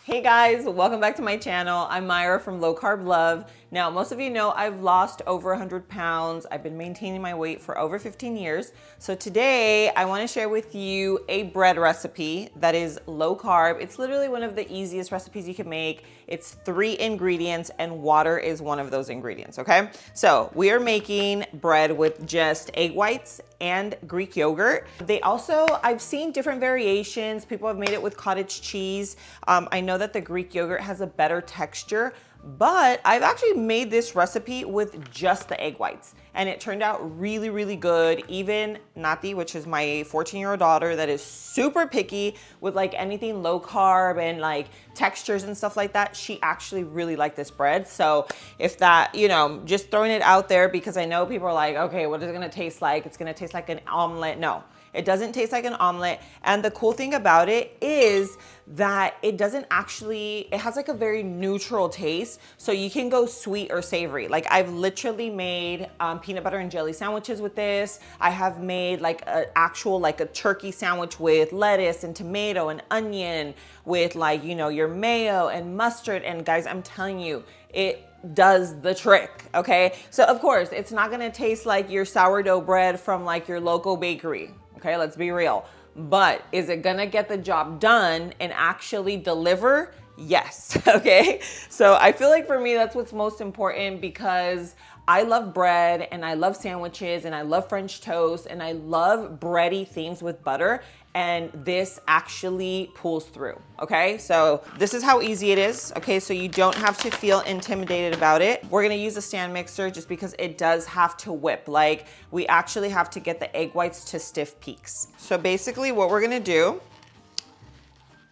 Hey guys, welcome back to my channel. I'm Myra from Low Carb Love. Now, most of you know I've lost over 100 pounds. I've been maintaining my weight for over 15 years. So today I want to share with you a bread recipe that is low carb. It's literally one of the easiest recipes you can make. It's 3 ingredients and water is one of those ingredients, okay? So we are making bread with just egg whites and Greek yogurt. They also, I've seen different variations. People have made it with cottage cheese. I know that the Greek yogurt has a better texture, but I've actually made this recipe with just the egg whites and it turned out really, really good. Even Nati, which is my 14-year-old daughter that is super picky with like anything low carb and like textures and stuff like that, she actually really liked this bread. So if that, you know, just throwing it out there because I know people are like, okay, what is it gonna taste like? It's gonna taste like an omelet. No. It doesn't taste like an omelet. And the cool thing about it is that it doesn't actually, it has like a very neutral taste. So you can go sweet or savory. Like I've literally made peanut butter and jelly sandwiches with this. I have made like an actual, like a turkey sandwich with lettuce and tomato and onion with like, you know, your mayo and mustard. And guys, I'm telling you, it does the trick, okay? So of course, it's not gonna taste like your sourdough bread from like your local bakery. Okay, let's be real. But is it gonna get the job done and actually deliver? Yes, okay? So I feel like for me, that's what's most important because I love bread and I love sandwiches and I love French toast and I love bready things with butter. And this actually pulls through, okay? So this is how easy it is, okay? So you don't have to feel intimidated about it. We're gonna use a stand mixer just because it does have to whip. Like we actually have to get the egg whites to stiff peaks. So basically what we're gonna do,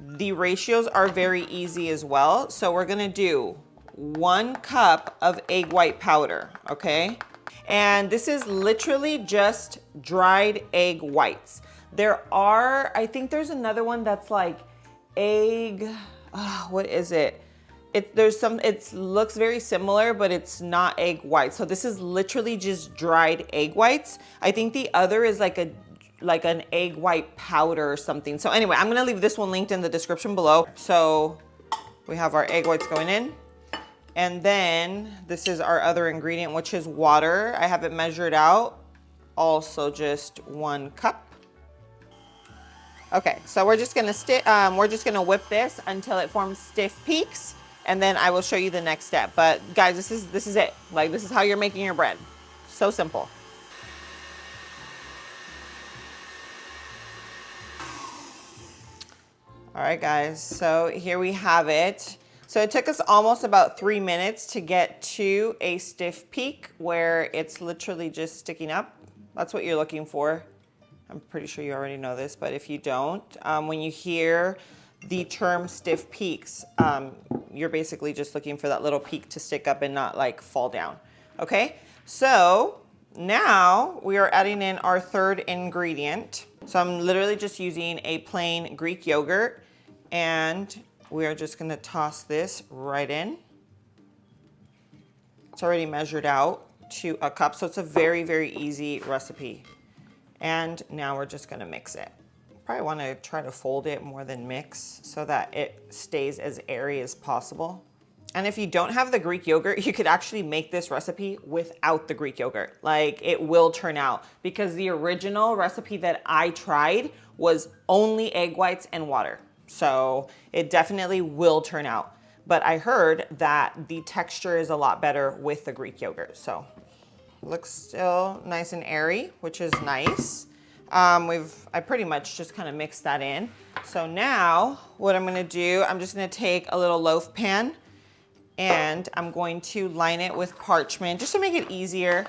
the ratios are very easy as well. So we're gonna do 1 cup of egg white powder, okay? And this is literally just dried egg whites. There are, I think there's another one that's like egg, what is it? It looks very similar, but it's not egg white. So this is literally just dried egg whites. I think the other is like an egg white powder or something. So anyway, I'm gonna leave this one linked in the description below. So we have our egg whites going in. And then this is our other ingredient, which is water. I have it measured out, also just 1 cup. Okay, so we're just gonna whip this until it forms stiff peaks, and then I will show you the next step. But guys, this is it. Like this is how you're making your bread. So simple. All right, guys. So here we have it. So it took us almost about 3 minutes to get to a stiff peak where it's literally just sticking up. That's what you're looking for. I'm pretty sure you already know this, but if you don't, when you hear the term stiff peaks, you're basically just looking for that little peak to stick up and not like fall down. Okay, so now we are adding in our 3rd ingredient. So I'm literally just using a plain Greek yogurt and we are just gonna toss this right in. It's already measured out to a cup, so it's a very, very easy recipe. And now we're just gonna mix it. Probably wanna try to fold it more than mix so that it stays as airy as possible. And if you don't have the Greek yogurt, you could actually make this recipe without the Greek yogurt. Like it will turn out because the original recipe that I tried was only egg whites and water. So it definitely will turn out. But I heard that the texture is a lot better with the Greek yogurt. So looks still nice and airy, which is nice. I pretty much just kind of mixed that in. So now what I'm gonna do, I'm just gonna take a little loaf pan and I'm going to line it with parchment just to make it easier.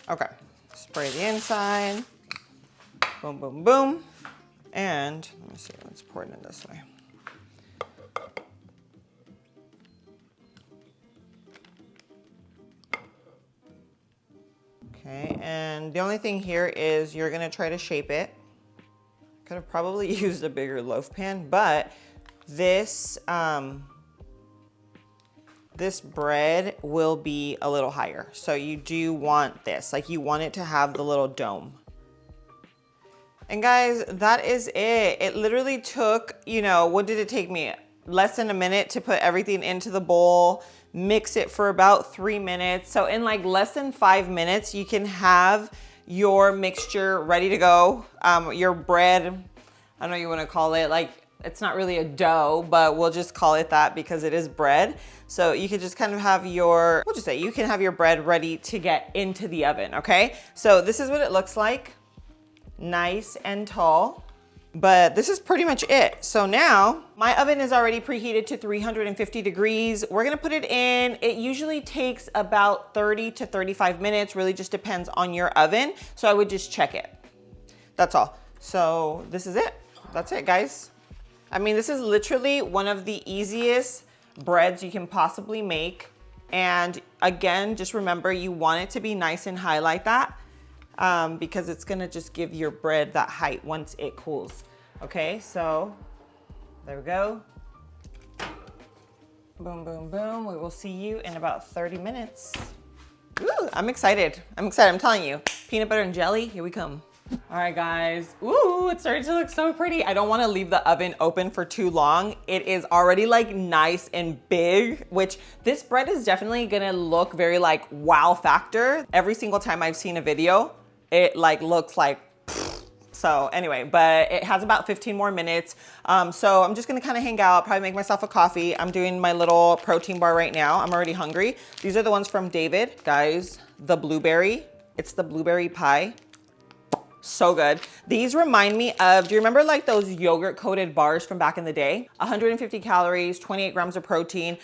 Okay, spray the inside. Boom, boom, boom. And let me see, let's pour it in this way. Okay, and the only thing here is you're gonna try to shape it. Could have probably used a bigger loaf pan, but this bread will be a little higher. So you do want this, like you want it to have the little dome. And guys, that is it. It literally took, you know, what did it take me? Less than a minute to put everything into the bowl, mix it for about 3 minutes. So in like less than 5 minutes, you can have your mixture ready to go. Your bread, I don't know what you want to call it, like it's not really a dough, but we'll just call it that because it is bread. So you can just kind of have your, we'll just say you can have your bread ready to get into the oven, okay? So this is what it looks like. Nice and tall. But this is pretty much it. So now my oven is already preheated to 350 degrees. We're gonna put it in. It usually takes about 30 to 35 minutes, really just depends on your oven. So I would just check it. That's all. So this is it. That's it, guys. I mean, this is literally one of the easiest breads you can possibly make. And again, just remember you want it to be nice and high like that. Because it's gonna just give your bread that height once it cools. Okay, so there we go. Boom, boom, boom. We will see you in about 30 minutes. Ooh, I'm excited. I'm telling you. Peanut butter and jelly, here we come. All right, guys. Ooh, it's starting to look so pretty. I don't wanna leave the oven open for too long. It is already like nice and big, which this bread is definitely gonna look very like wow factor. Every single time I've seen a video, it like looks like, so anyway, but it has about 15 more minutes. So I'm just gonna kind of hang out, probably make myself a coffee. I'm doing my little protein bar right now. I'm already hungry. These are the ones from David, guys, the blueberry. It's the blueberry pie. So good. These remind me of, do you remember like those yogurt coated bars from back in the day? 150 calories, 28 grams of protein.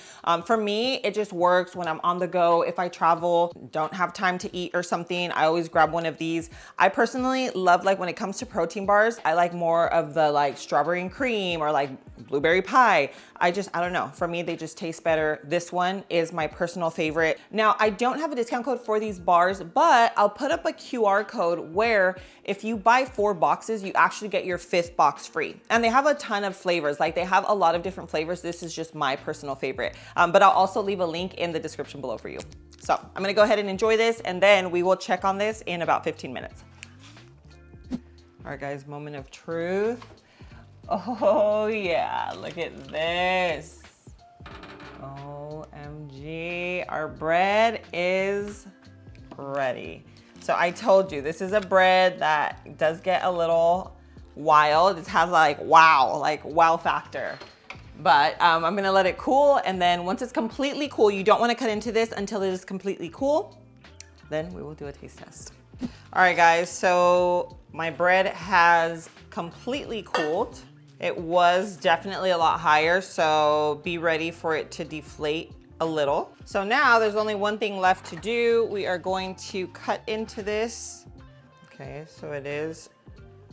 For me, it just works when I'm on the go. If I travel, don't have time to eat or something, I always grab one of these. I personally love, like when it comes to protein bars, I like more of the like strawberry and cream or like blueberry pie. I don't know. For me, they just taste better. This one is my personal favorite. Now, I don't have a discount code for these bars, but I'll put up a QR code where if you buy 4 boxes, you actually get your 5th box free. And they have a ton of flavors. Like they have a lot of different flavors. This is just my personal favorite. But I'll also leave a link in the description below for you. So I'm gonna go ahead and enjoy this and then we will check on this in about 15 minutes. All right, guys, moment of truth. Oh yeah, look at this. OMG, our bread is ready. So I told you, this is a bread that does get a little wild. It has like wow factor. But I'm gonna let it cool, and then once it's completely cool, you don't wanna cut into this until it is completely cool. Then we will do a taste test. All right, guys, so my bread has completely cooled. It was definitely a lot higher, so be ready for it to deflate a little. So now there's only one thing left to do. We are going to cut into this. Okay, so it is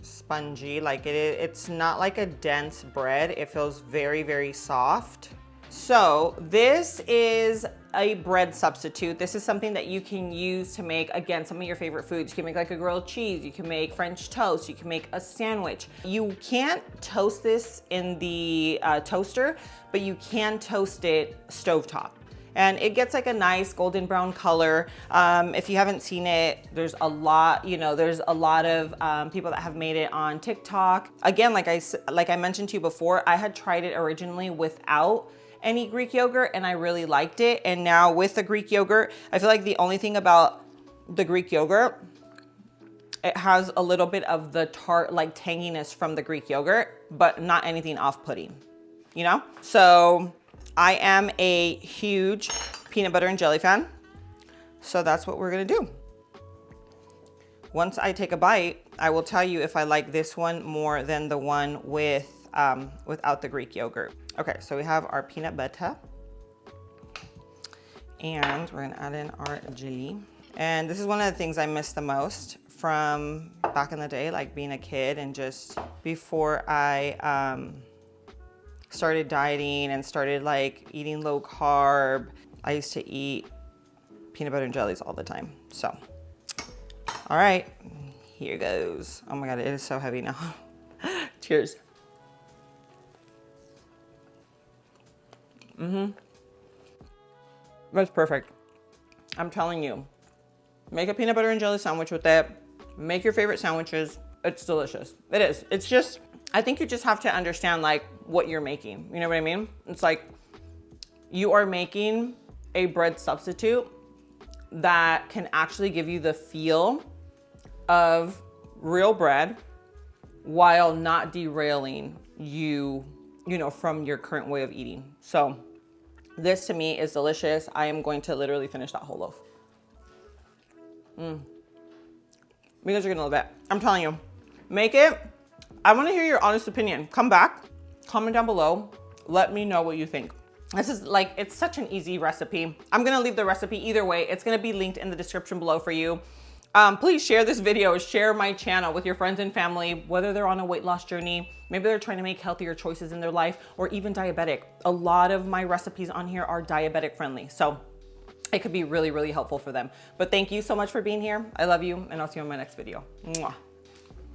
spongy, like it's not like a dense bread. It feels very, very soft. So this is a bread substitute. This is something that you can use to make, again, some of your favorite foods. You can make like a grilled cheese, you can make French toast, you can make a sandwich. You can't toast this in the toaster, but you can toast it stovetop. And it gets like a nice golden brown color. If you haven't seen it, there's a lot, there's a lot of people that have made it on TikTok. Again, like I mentioned to you before, I had tried it originally without any Greek yogurt and I really liked it. And now with the Greek yogurt, I feel like the only thing about the Greek yogurt, it has a little bit of the tart, like tanginess from the Greek yogurt, but not anything off-putting, So I am a huge peanut butter and jelly fan. So that's what we're gonna do. Once I take a bite, I will tell you if I like this one more than the one without the Greek yogurt. Okay, so we have our peanut butter and we're gonna add in our jelly. And this is one of the things I miss the most from back in the day, like being a kid and just before I started dieting and started like eating low carb. I used to eat peanut butter and jellies all the time. So, all right, here goes. Oh my God, it is so heavy now. Cheers. That's perfect. I'm telling you, make a peanut butter and jelly sandwich with it. Make your favorite sandwiches. It's delicious. It is. It's just, I think you just have to understand like what you're making. You know what I mean? It's like you are making a bread substitute that can actually give you the feel of real bread while not derailing you know, from your current way of eating. So this to me is delicious. I am going to literally finish that whole loaf. Because you're gonna love it. I'm telling you, make it. I wanna hear your honest opinion. Come back, comment down below. Let me know what you think. This is like, it's such an easy recipe. I'm gonna leave the recipe either way. It's gonna be linked in the description below for you. Please share this video, share my channel with your friends and family, whether they're on a weight loss journey, maybe they're trying to make healthier choices in their life, or even diabetic. A lot of my recipes on here are diabetic friendly. So it could be really, really helpful for them. But thank you so much for being here. I love you, and I'll see you in my next video. Mwah.